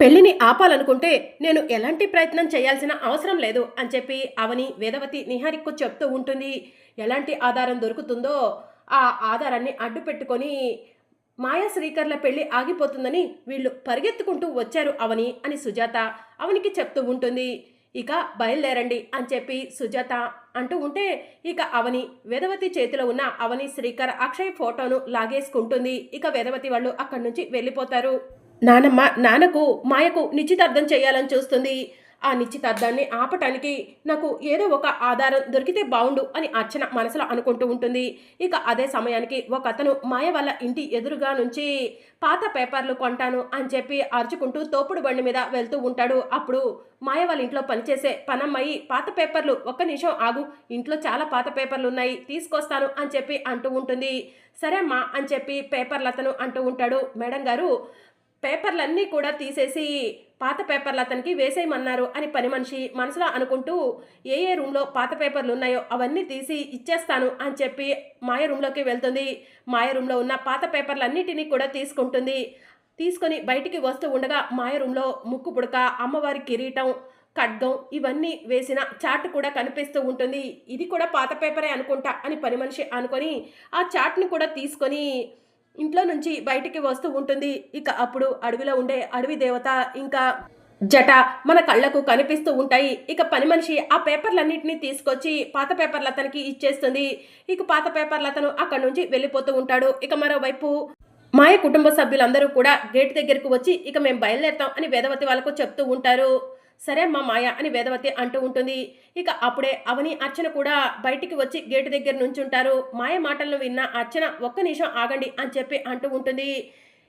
పెళ్లిని ఆపాలనుకుంటే నేను ఎలాంటి ప్రయత్నం చేయాల్సిన అవసరం లేదు అని చెప్పి అవని వేదవతి నిహారికకు చెప్తూ ఉంటుంది. ఎలాంటి ఆధారం దొరుకుతుందో ఆ ఆధారాన్ని అడ్డు పెట్టుకొని మాయా శ్రీకర్ల పెళ్లి ఆగిపోతుందని వీళ్ళు పరిగెత్తుకుంటూ వచ్చారు అవని అని సుజాత అవనికి చెప్తూ ఉంటుంది. ఇక బయలుదేరండి అని చెప్పి సుజాత అంటూ ఉంటే ఇక అవని వేదవతి చేతిలో ఉన్న అవని శ్రీకర్ అక్షయ్ ఫోటోను లాగేసుకుంటుంది. ఇక వేదవతి వాళ్ళు అక్కడి నుంచి వెళ్ళిపోతారు. నానమ్మ నాన్నకు మాయకు నిశ్చితార్థం చేయాలని చూస్తుంది. ఆ నిశ్చితార్థాన్ని ఆపటానికి నాకు ఏదో ఒక ఆధారం దొరికితే బావుండు అని అర్చన మనసులో అనుకుంటూ ఉంటుంది. ఇక అదే సమయానికి ఒక అతను మాయ వాళ్ళ ఇంటి ఎదురుగా నుంచి పాత పేపర్లు కొంటాను అని చెప్పి అరుచుకుంటూ తోపుడు బండి మీద వెళ్తూ ఉంటాడు. అప్పుడు మాయ వాళ్ళ ఇంట్లో పనిచేసే పనమ్మాయి పాత పేపర్లు ఒక్క నిమిషం ఆగు, ఇంట్లో చాలా పాత పేపర్లు ఉన్నాయి తీసుకొస్తాను అని చెప్పి అంటూ ఉంటుంది. సరే అమ్మా అని చెప్పి పేపర్లు అతను అంటూ ఉంటాడు. మేడం గారు పేపర్లన్నీ కూడా తీసేసి పాత పేపర్లు అతనికి వేసేయమన్నారు అని పని మనిషి మనసులో అనుకుంటూ ఏ ఏ రూమ్లో పాత పేపర్లు ఉన్నాయో అవన్నీ తీసి ఇచ్చేస్తాను అని చెప్పి మాయ రూమ్లోకి వెళ్తుంది. మాయ రూమ్లో ఉన్న పాత పేపర్లన్నిటినీ కూడా తీసుకుంటుంది. తీసుకొని బయటికి వస్తూ ఉండగా మాయ రూమ్లో ముక్కు పుడక, అమ్మవారి కిరీటం, ఖడ్గం ఇవన్నీ వేసిన చార్ట్ కూడా కనిపిస్తూ ఉంటుంది. ఇది కూడా పాత పేపరే అనుకుంటా అని పని మనిషి అనుకొని ఆ చార్ట్ని కూడా తీసుకొని ఇంట్లో నుంచి బయటికి వస్తూ ఉంటుంది. ఇక అప్పుడు అడవిలో ఉండే అడవి దేవత ఇంకా జట మన కళ్ళకు కనిపిస్తూ ఉంటాయి. ఇక పని మనిషి ఆ పేపర్లన్నింటినీ తీసుకొచ్చి పాత పేపర్లు అతనికి ఇచ్చేస్తుంది. ఇక పాత పేపర్లు అతను అక్కడి నుంచి వెళ్ళిపోతూ ఉంటాడు. ఇక మరోవైపు మాయ కుటుంబ సభ్యులందరూ కూడా గేట్ దగ్గరకు వచ్చి ఇక మేము బయలుదేరుతాం అని వేదవతి వాళ్ళకు చెప్తూ ఉంటారు. సరే అమ్మా మాయ అని వేదవతి అంటూ ఉంటుంది. ఇక అప్పుడే అవని అర్చన కూడా బయటికి వచ్చి గేటు దగ్గర నుంచుంటారు. మాయ మాటలను విన్న అర్చన ఒక్క నిమిషం ఆగండి అని చెప్పి అంటూ ఉంటుంది.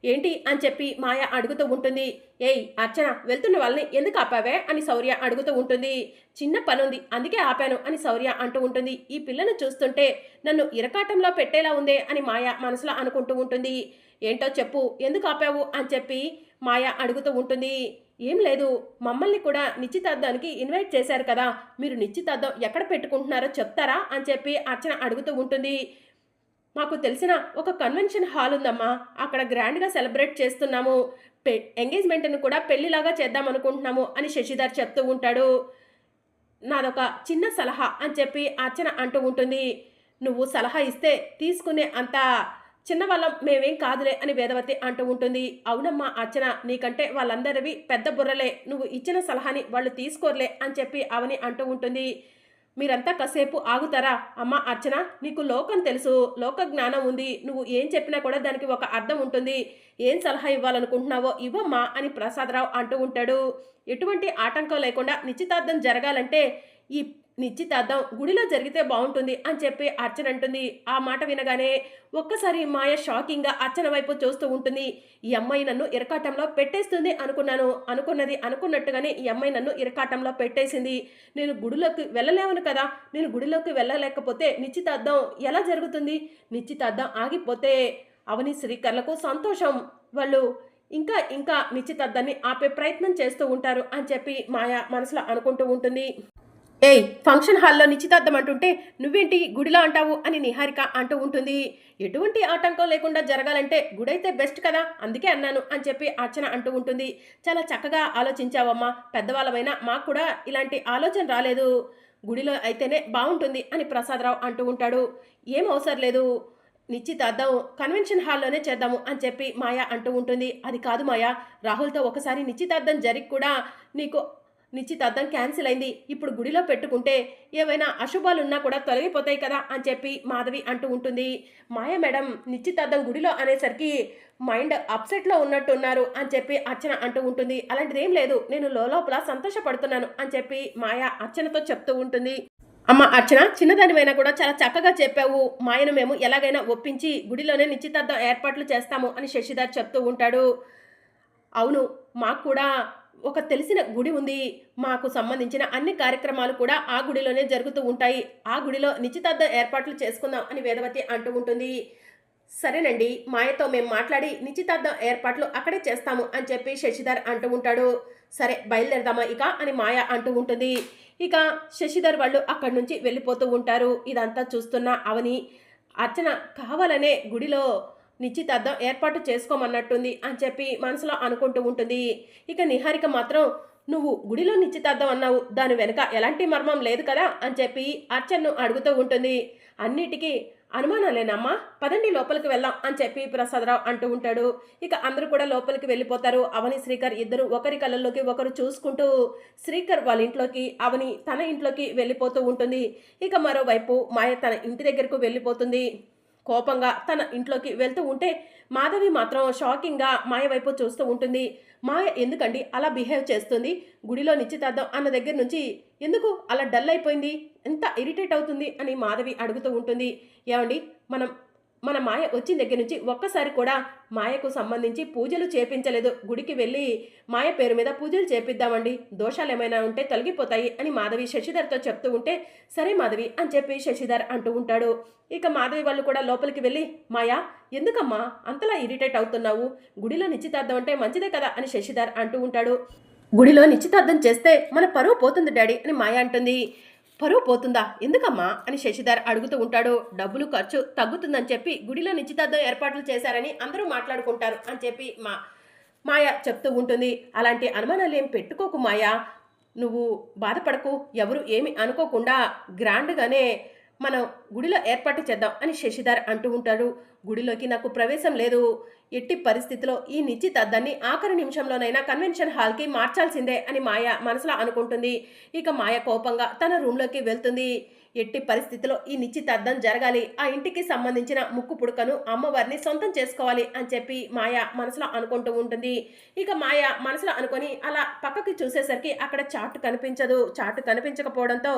ఏంటి అని చెప్పి మాయ అడుగుతూ ఉంటుంది. ఏయ్ అర్చన, వెళ్తున్న వాళ్ళని ఎందుకు ఆపావే అని శౌర్య అడుగుతూ ఉంటుంది. చిన్న పనుంది అందుకే ఆపాను అని శౌర్య అంటూ ఉంటుంది. ఈ పిల్లను చూస్తుంటే నన్ను ఇరకాటంలో పెట్టేలా ఉందే అని మాయ మనసులో అనుకుంటూ ఉంటుంది. ఏంటో చెప్పు, ఎందుకు ఆపావు అని చెప్పి మాయ అడుగుతూ ఉంటుంది. ఏం లేదు, మమ్మల్ని కూడా నిశ్చితార్థానికి ఇన్వైట్ చేశారు కదా, మీరు నిశ్చితార్థం ఎక్కడ పెట్టుకుంటున్నారో చెప్తారా అని చెప్పి అర్చన అడుగుతూ ఉంటుంది. మాకు తెలిసిన ఒక కన్వెన్షన్ హాల్ ఉందమ్మా, అక్కడ గ్రాండ్గా సెలబ్రేట్ చేస్తున్నాము, ఎంగేజ్మెంట్ను కూడా పెళ్లిలాగా చేద్దాం అనుకుంటున్నాము అని శశిధర్ చెప్తూ ఉంటాడు. నాదొక చిన్న సలహా అని చెప్పి అర్చన అంటూ ఉంటుంది. నువ్వు సలహా ఇస్తే తీసుకునే అంత చిన్నవాళ్ళం మేమేం కాదులే అని వేదవతి అంటూ ఉంటుంది. అవునమ్మా అర్చన, నీకంటే వాళ్ళందరివి పెద్ద బుర్రలే, నువ్వు ఇచ్చిన సలహాని వాళ్ళు తీసుకోర్లే అని చెప్పి అవని అంటూ ఉంటుంది. మీరంతా కాసేపు ఆగుతారా అమ్మ అర్చన, నీకు లోకం తెలుసు, లోక జ్ఞానం ఉంది, నువ్వు ఏం చెప్పినా కూడా దానికి ఒక అర్థం ఉంటుంది, ఏం సలహా ఇవ్వాలనుకుంటున్నావో ఇవ్వమ్మా అని ప్రసాదరావు అంటూ ఉంటాడు. ఎటువంటి ఆటంకం లేకుండా నిశ్చితార్థం జరగాలంటే ఈ నిశ్చితార్థం గుడిలో జరిగితే బాగుంటుంది అని చెప్పి అర్చన అంటుంది. ఆ మాట వినగానే ఒక్కసారి మాయ షాకింగ్గా అర్చన వైపు చూస్తూ ఉంటుంది. ఈ అమ్మాయి నన్ను ఇరకాటంలో పెట్టేస్తుంది అనుకున్నాను, అనుకున్నది అనుకున్నట్టుగానే ఈ అమ్మాయి నన్ను ఇరకాటంలో పెట్టేసింది. నేను గుడిలోకి వెళ్ళలేవను కదా, నేను గుడిలోకి వెళ్ళలేకపోతే నిశ్చితార్థం ఎలా జరుగుతుంది, నిశ్చితార్థం ఆగిపోతే అవని శ్రీకర్లకు సంతోషం, వాళ్ళు ఇంకా ఇంకా నిశ్చితార్థాన్ని ఆపే ప్రయత్నం చేస్తూ ఉంటారు అని చెప్పి మాయ మనసులో అనుకుంటూ ఉంటుంది. ఏయ్ ఫంక్షన్ హాల్లో నిశ్చితార్థం అంటుంటే నువ్వేంటి గుడిలో అంటావు అని నిహారిక అంటూ ఉంటుంది. ఎటువంటి ఆటంకం లేకుండా జరగాలంటే గుడైతే బెస్ట్ కదా, అందుకే అన్నాను అని చెప్పి అర్చన అంటూ ఉంటుంది. చాలా చక్కగా ఆలోచించావమ్మా, పెద్దవాళ్ళమైనా మాకు కూడా ఇలాంటి ఆలోచన రాలేదు, గుడిలో అయితేనే బాగుంటుంది అని ప్రసాదరావు అంటూ ఉంటాడు. ఏం అవసరం లేదు, నిశ్చితార్థం కన్వెన్షన్ హాల్లోనే చేద్దాము అని చెప్పి మాయ అంటూ ఉంటుంది. అది కాదు మాయ, రాహుల్తో ఒకసారి నిశ్చితార్థం జరిగి కూడా నీకు నిశ్చితార్థం క్యాన్సిల్ అయింది, ఇప్పుడు గుడిలో పెట్టుకుంటే ఏవైనా అశుభాలు ఉన్నా కూడా తొలగిపోతాయి కదా అని చెప్పి మాధవి అంటూ ఉంటుంది. మాయ మేడం నిశ్చితార్థం గుడిలో అనేసరికి మైండ్ అప్సెట్లో ఉన్నట్టున్నారు అని చెప్పి అర్చన అంటూ ఉంటుంది. అలాంటిది ఏం లేదు, నేను లోపల సంతోషపడుతున్నాను అని చెప్పి మాయ అర్చనతో చెప్తూ ఉంటుంది. అమ్మ అర్చన, చిన్నదానివైనా కూడా చాలా చక్కగా చెప్పావు, మాయను మేము ఎలాగైనా ఒప్పించి గుడిలోనే నిశ్చితార్థం ఏర్పాట్లు చేస్తాము అని శశిధర్ చెప్తూ ఉంటాడు. అవును, మాకు కూడా ఒక తెలిసిన గుడి ఉంది, మాకు సంబంధించిన అన్ని కార్యక్రమాలు కూడా ఆ గుడిలోనే జరుగుతూ ఉంటాయి, ఆ గుడిలో నిశ్చితార్థం ఏర్పాట్లు చేసుకుందాం అని వేదవతి అంటూ ఉంటుంది. సరేనండి, మాయతో మేము మాట్లాడి నిశ్చితార్థం ఏర్పాట్లు అక్కడే చేస్తాము అని చెప్పి శశిధర్ అంటూ ఉంటాడు. సరే బయలుదేరదామా ఇక అని మాయ అంటూ ఉంటుంది. ఇక శశిధర్ వాళ్ళు అక్కడి నుంచి వెళ్ళిపోతూ ఉంటారు. ఇదంతా చూస్తున్న అవని అర్చన కావాలనే గుడిలో నిశ్చితార్థం ఏర్పాటు చేసుకోమన్నట్టుంది అని చెప్పి మనసులో అనుకుంటూ ఉంటుంది. ఇక నిహారిక మాత్రం నువ్వు గుడిలో నిశ్చితార్థం అన్నావు, దాని వెనుక ఎలాంటి మర్మం లేదు కదా అని చెప్పి అర్చన్ను అడుగుతూ ఉంటుంది. అన్నిటికీ అనుమానాలేనమ్మా, పదండి లోపలికి వెళ్దాం అని చెప్పి ప్రసాదరావు అంటూ ఉంటాడు. ఇక అందరూ కూడా లోపలికి వెళ్ళిపోతారు. అవని శ్రీకర్ ఇద్దరు ఒకరి కళ్ళల్లోకి ఒకరు చూసుకుంటూ శ్రీకర్ వాళ్ళ ఇంట్లోకి, అవని తన ఇంట్లోకి వెళ్ళిపోతూ ఉంటుంది. ఇక మరోవైపు మాయ తన ఇంటి దగ్గరకు వెళ్ళిపోతుంది. కోపంగా తన ఇంట్లోకి వెళ్తూ ఉంటే మాధవి మాత్రం షాకింగ్గా మాయ వైపు చూస్తూ ఉంటుంది. మాయ ఎందుకండి అలా బిహేవ్ చేస్తుంది? గుడిలో నిశ్చితార్థం అన్న దగ్గర నుంచి ఎందుకు అలా డల్ అయిపోయింది, ఎంత ఇరిటేట్ అవుతుంది అని మాధవి అడుగుతూ ఉంటుంది. ఏమండి, మన మాయ వచ్చిన దగ్గర నుంచి ఒక్కసారి కూడా మాయకు సంబంధించి పూజలు చేపించలేదు. గుడికి వెళ్ళి మాయ పేరు మీద పూజలు చేపిద్దామండి, దోషాలు ఏమైనా ఉంటే తొలగిపోతాయి అని మాధవి శశిధర్తో చెప్తూ ఉంటే సరే మాధవి అని చెప్పి శశిధర్ అంటూ ఉంటాడు. ఇక మాధవి వాళ్ళు కూడా లోపలికి వెళ్ళి మాయా ఎందుకమ్మా అంతలా ఇరిటేట్ అవుతున్నావు, గుడిలో నిశ్చితార్థం అంటే మంచిదే కదా అని శశిధర్ అంటూ ఉంటాడు. గుడిలో నిశ్చితార్థం చేస్తే మన పరువు పోతుంది డాడీ అని మాయ అంటుంది. పరువు పోతుందా, ఎందుకమ్మా అని శశిధర్ అడుగుతూ ఉంటాడు. డబ్బులు ఖర్చు తగ్గుతుందని చెప్పి గుడిలో నిశ్చితార్థం ఏర్పాట్లు చేశారని అందరూ మాట్లాడుకుంటారు అని చెప్పి మాయ చెప్తూ ఉంటుంది. అలాంటి అనుమానాలు ఏం పెట్టుకోకు మాయా, నువ్వు బాధపడకు, ఎవరు ఏమి అనుకోకుండా గ్రాండ్గానే మనం గుడిలో ఏర్పాటు చేద్దాం అని శశిధర్ అంటూ ఉంటాడు. గుడిలోకి నాకు ప్రవేశం లేదు, ఎట్టి పరిస్థితిలో ఈ నిశ్చితార్థాన్ని ఆఖరి నిమిషంలోనైనా కన్వెన్షన్ హాల్కి మార్చాల్సిందే అని మాయ మనసులో అనుకుంటుంది. ఇక మాయ కోపంగా తన రూమ్లోకి వెళ్తుంది. ఎట్టి పరిస్థితిలో ఈ నిశ్చితార్థం జరగాలి, ఆ ఇంటికి సంబంధించిన ముక్కు పుడకను అమ్మవారిని సొంతం చేసుకోవాలి అని చెప్పి మాయ మనసులో అనుకుంటూ ఉంటుంది. ఇక మాయ మనసులో అనుకొని అలా పక్కకి చూసేసరికి అక్కడ చార్ట్ కనిపించదు. చార్ట్ కనిపించకపోవడంతో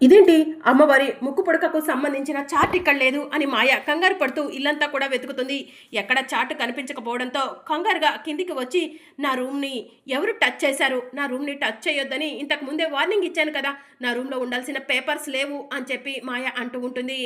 ఇదేంటి అమ్మవారి ముక్కు పుడకకు సంబంధించిన చార్ట్ ఇక్కడ లేదు అని మాయ కంగారు పడుతూ ఇల్లంతా కూడా వెతుకుతుంది. ఎక్కడ చార్ట్ కనిపించకపోవడంతో కంగారుగా కిందికి వచ్చి నా రూమ్ని ఎవరు టచ్ చేశారు, నా రూమ్ని టచ్ చేయొద్దని ఇంతకు ముందే వార్నింగ్ ఇచ్చాను కదా, నా రూమ్లో ఉండాల్సిన పేపర్స్ లేవు అని చెప్పి మాయ అంటూ ఉంటుంది.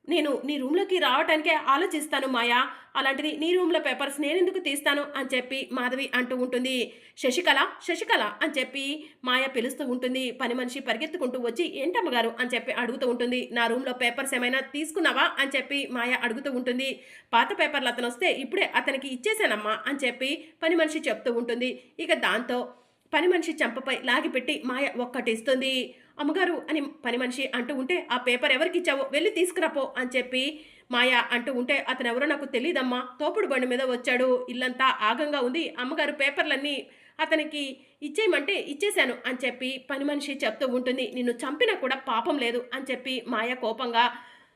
నేను నీ రూమ్లోకి రావడానికే ఆలోచిస్తాను మాయా, అలాంటిది నీ రూమ్లో పేపర్స్ నేనెందుకు తీస్తాను అని చెప్పి మాధవి అంటూ ఉంటుంది. శశికళ శశికళ అని చెప్పి మాయ పిలుస్తూ ఉంటుంది. పని మనిషి పరిగెత్తుకుంటూ వచ్చి ఏంటమ్మగారు అని చెప్పి అడుగుతూ ఉంటుంది. నా రూమ్లో పేపర్స్ ఏమైనా తీసుకున్నావా అని చెప్పి మాయ అడుగుతూ ఉంటుంది. పాత పేపర్లు అతను వస్తే ఇప్పుడే అతనికి ఇచ్చేసానమ్మా అని చెప్పి పని మనిషి చెప్తూ ఉంటుంది. ఇక దాంతో పని మనిషి చెంపపై లాగిపెట్టి మాయ ఒక్కటిస్తుంది. అమ్మగారు అని పని మనిషి అంటూ ఉంటే ఆ పేపర్ ఎవరికి ఇచ్చావో వెళ్ళి తీసుకురాపో అని చెప్పి మాయ అంటూ ఉంటే అతను ఎవరో నాకు తెలియదమ్మా, తోపుడు బండి మీద వచ్చాడు, ఇల్లంతా ఆగంగా ఉంది, అమ్మగారు పేపర్లన్నీ అతనికి ఇచ్చేయమంటే ఇచ్చేశాను అని చెప్పి పని మనిషి చెప్తూ ఉంటుంది. నిన్ను చంపినా కూడా పాపం లేదు అని చెప్పి మాయ కోపంగా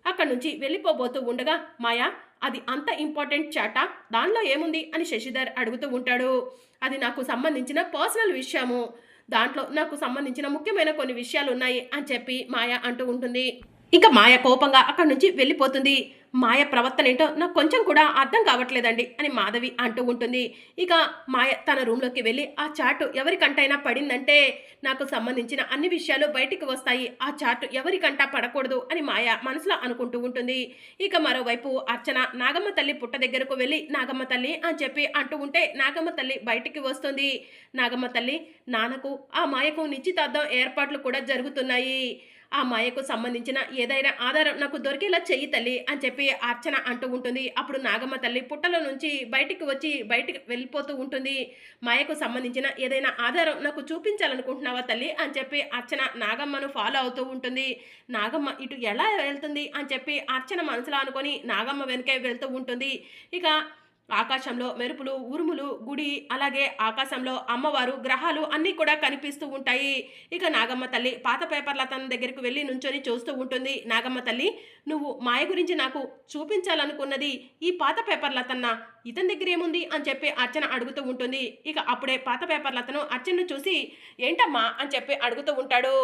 అక్కడి నుంచి వెళ్ళిపోబోతూ ఉండగా మాయ అది అంత ఇంపార్టెంట్ చాటా, దానిలో ఏముంది అని శశిధర్ అడుగుతూ ఉంటాడు. అది నాకు సంబంధించిన పర్సనల్ విషయము, దాంట్లో నాకు సంబంధించిన ముఖ్యమైన కొన్ని విషయాలు ఉన్నాయి అని చెప్పి మాయ అంటూ ఉంటుంది. ఇక మాయ కోపంగా అక్కడి నుంచి వెళ్ళిపోతుంది. మాయ ప్రవర్తన ఏంటో నాకు కొంచెం కూడా అర్థం కావట్లేదండి అని మాధవి అంటూ ఉంటుంది. ఇక మాయ తన రూమ్లోకి వెళ్ళి ఆ చార్ట్ ఎవరికంటైనా పడిందంటే నాకు సంబంధించిన అన్ని విషయాలు బయటికి వస్తాయి, ఆ చార్ట్ ఎవరికంటా పడకూడదు అని మాయ మనసులో అనుకుంటూ ఉంటుంది. ఇక మరోవైపు అర్చన నాగమ్మ తల్లి పుట్ట దగ్గరకు వెళ్ళి నాగమ్మ తల్లి అని చెప్పి అంటూ ఉంటే నాగమ్మ తల్లి బయటికి వస్తుంది. నాగమ్మ తల్లి నాన్నకు ఆ మాయకు నిశ్చితార్థం ఏర్పాట్లు కూడా జరుగుతున్నాయి, ఆ మాయకు సంబంధించిన ఏదైనా ఆధారం నాకు దొరికేలా చెయ్యి తల్లి అని చెప్పి అర్చన అంటూ ఉంటుంది. అప్పుడు నాగమ్మ తల్లి పుట్టలో నుంచి బయటికి వెళ్ళిపోతూ ఉంటుంది. మాయకు సంబంధించిన ఏదైనా ఆధారం నాకు చూపించాలనుకుంటున్నావా తల్లి అని చెప్పి అర్చన నాగమ్మను ఫాలో అవుతూ ఉంటుంది. నాగమ్మ ఇటు ఎలా వెళ్తుంది అని చెప్పి అర్చన మనసులో అనుకొని నాగమ్మ వెనకే వెళ్తూ ఉంటుంది. ఇక ఆకాశంలో మెరుపులు ఉరుములు, గుడి, అలాగే ఆకాశంలో అమ్మవారు, గ్రహాలు అన్నీ కూడా కనిపిస్తూ ఉంటాయి. ఇక నాగమ్మ తల్లి పాత పేపర్ల తన దగ్గరికి వెళ్ళి నుంచొని చూస్తూ ఉంటుంది. నాగమ్మ తల్లి నువ్వు మాయ గురించి నాకు చూపించాలనుకున్నది ఈ పాత పేపర్ల తన్నా, ఇతని దగ్గర ఏముంది అని చెప్పి అర్చన అడుగుతూ ఉంటుంది. ఇక అప్పుడే పాత పేపర్ల అతను అర్చనను చూసి ఏంటమ్మా అని చెప్పి అడుగుతూ ఉంటాడు.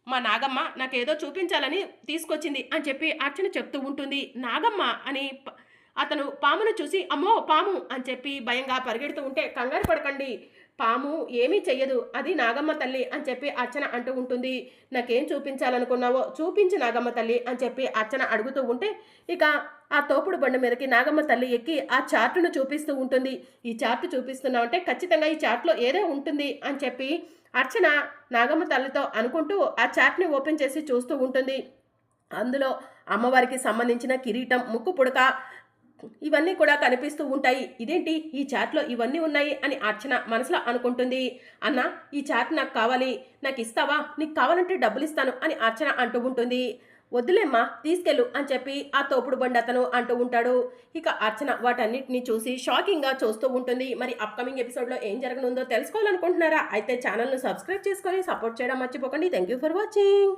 మా నాగమ్మ నాకేదో చూపించాలని తీసుకొచ్చింది అని చెప్పి అర్చన చెప్తూ ఉంటుంది. నాగమ్మ అని అతను పామును చూసి అమ్మో పాము అని చెప్పి భయంగా పరిగెడుతూ ఉంటే కంగారు పడకండి, పాము ఏమీ చెయ్యదు, అది నాగమ్మ తల్లి అని చెప్పి అర్చన అంటూ ఉంటుంది. నాకేం చూపించాలనుకున్నావో చూపించి నాగమ్మ తల్లి అని చెప్పి అర్చన అడుగుతూ ఉంటే ఇక ఆ తోపుడు బండి మీదకి నాగమ్మ తల్లి ఎక్కి ఆ చార్టును చూపిస్తూ ఉంటుంది. ఈ చార్టు చూపిస్తున్నావు అంటే ఖచ్చితంగా ఈ చార్ట్లో ఏదో ఉంటుంది అని చెప్పి అర్చన నాగమ్మ తల్లితో అనుకుంటూ ఆ చార్ట్ని ఓపెన్ చేసి చూస్తూ ఉంటుంది. అందులో అమ్మవారికి సంబంధించిన కిరీటం, ముక్కు పుడక, ఇవన్నీ కూడా కనిపిస్తూ ఉంటాయి. ఇదేంటి ఈ చాట్‌లో ఇవన్నీ ఉన్నాయి అని అర్చన మనసులో అనుకుంటుంది. అన్న ఈ చాట్ నాకు కావాలి. నాకిస్తావా? నీకు కావాలంటే డబ్బులిస్తాను అని అర్చన అంటూ ఉంటుంది. వద్దులేమ్మా తీసుకెళ్ళు అని చెప్పి ఆ తోపుడు బండి అతను అంటూ ఉంటాడు. ఇక అర్చన వాటన్నిటిని చూసి షాకింగ్‌గా చూస్తూ ఉంటుంది. మరి అప్‌కమింగ్ ఎపిసోడ్‌లో ఏం జరగనుందో తెలుసుకోవాలనుకుంటున్నారా? అయితే ఛానెల్‌ను సబ్స్క్రైబ్ చేసుకొని సపోర్ట్ చేయడం మర్చిపోకండి. Thank you for watching.